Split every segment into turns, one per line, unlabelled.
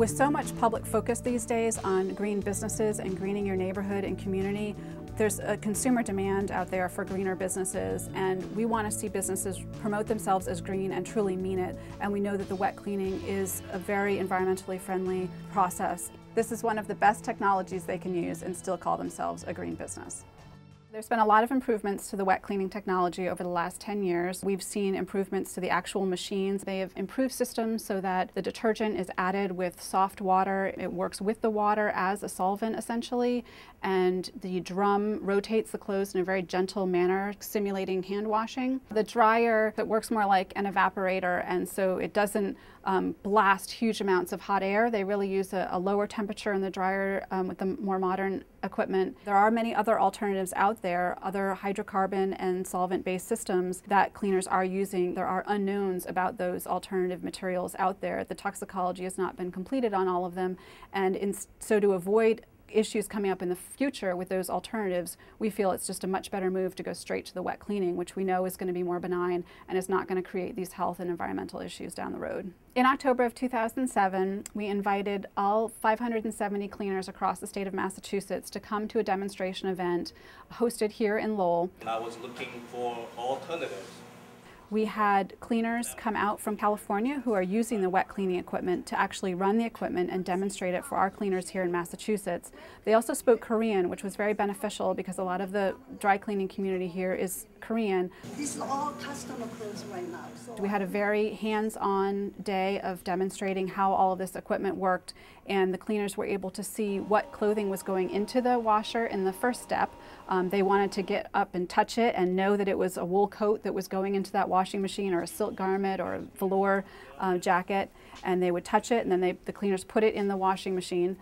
With so much public focus these days on green businesses and greening your neighborhood and community, there's a consumer demand out there for greener businesses, and we want to see businesses promote themselves as green and truly mean it. And we know that the wet cleaning is a very environmentally friendly process. This is one of the best technologies they can use and still call themselves a green business. There's been a lot of improvements to the wet cleaning technology over the last 10 years. We've seen improvements to the actual machines. They have improved systems so that the detergent is added with soft water. It works with the water as a solvent essentially, and the drum rotates the clothes in a very gentle manner, simulating hand washing. The dryer, that works more like an evaporator, and so it doesn't blast huge amounts of hot air. They really use a lower temperature in the dryer with the more modern equipment. There are many other alternatives out there, other hydrocarbon and solvent-based systems that cleaners are using. There are unknowns about those alternative materials out there. The toxicology has not been completed on all of them, and so to avoid issues coming up in the future with those alternatives, we feel it's just a much better move to go straight to the wet cleaning, which we know is going to be more benign and is not going to create these health and environmental issues down the road. In October of 2007, we invited all 570 cleaners across the state of Massachusetts to come to a demonstration event hosted here in Lowell.
I was looking for alternatives.
We had cleaners come out from California who are using the wet cleaning equipment to actually run the equipment and demonstrate it for our cleaners here in Massachusetts. They also spoke Korean, which was very beneficial because a lot of the dry cleaning community here is Korean.
This is all customer clothes right now.
We had a very hands-on day of demonstrating how all of this equipment worked, and the cleaners were able to see what clothing was going into the washer in the first step. They wanted to get up and touch it and know that it was a wool coat that was going into that washing machine, or a silk garment, or a velour jacket, and they would touch it, and then the cleaners put it in the washing machine.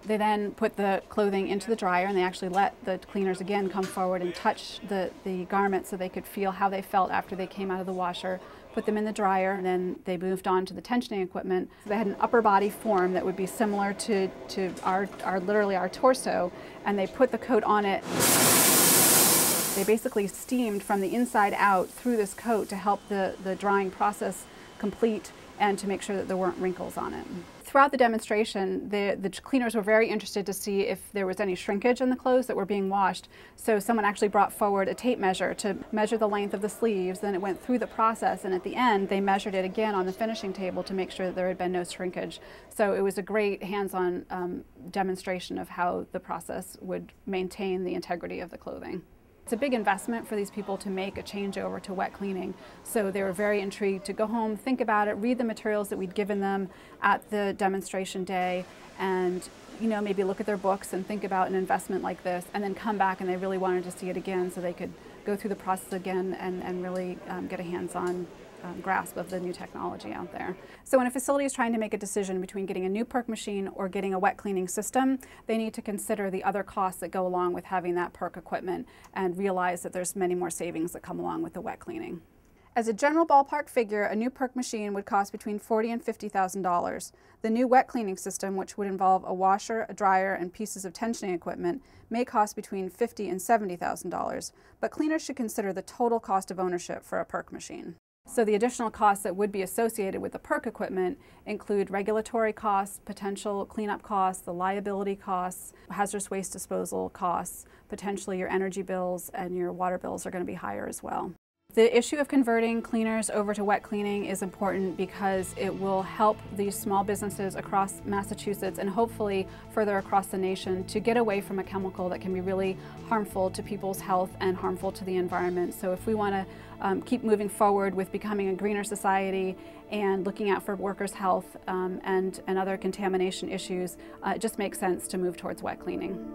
They then put the clothing into the dryer, and they actually let the cleaners again come forward and touch the garment so they could feel how they felt after they came out of the washer, put them in the dryer, and then they moved on to the tensioning equipment. So they had an upper body form that would be similar to literally our torso, and they put the coat on it. They basically steamed from the inside out through this coat to help the drying process complete and to make sure that there weren't wrinkles on it. Throughout the demonstration, the cleaners were very interested to see if there was any shrinkage in the clothes that were being washed. So someone actually brought forward a tape measure to measure the length of the sleeves. Then it went through the process, and at the end they measured it again on the finishing table to make sure that there had been no shrinkage. So it was a great hands-on demonstration of how the process would maintain the integrity of the clothing. It's a big investment for these people to make a changeover to wet cleaning, so they were very intrigued to go home, think about it, read the materials that we'd given them at the demonstration day, and maybe look at their books and think about an investment like this, and then come back and they really wanted to see it again so they could go through the process again and really get a hands-on grasp of the new technology out there. So when a facility is trying to make a decision between getting a new PERC machine or getting a wet cleaning system, they need to consider the other costs that go along with having that PERC equipment and realize that there's many more savings that come along with the wet cleaning. As a general ballpark figure, a new PERC machine would cost between $40,000 and $50,000. The new wet cleaning system, which would involve a washer, a dryer, and pieces of tensioning equipment, may cost between $50,000 and $70,000, but cleaners should consider the total cost of ownership for a PERC machine. So the additional costs that would be associated with the PERC equipment include regulatory costs, potential cleanup costs, the liability costs, hazardous waste disposal costs, potentially your energy bills and your water bills are going to be higher as well. The issue of converting cleaners over to wet cleaning is important because it will help these small businesses across Massachusetts and hopefully further across the nation to get away from a chemical that can be really harmful to people's health and harmful to the environment. So if we want to keep moving forward with becoming a greener society and looking out for workers' health and other contamination issues, it just makes sense to move towards wet cleaning.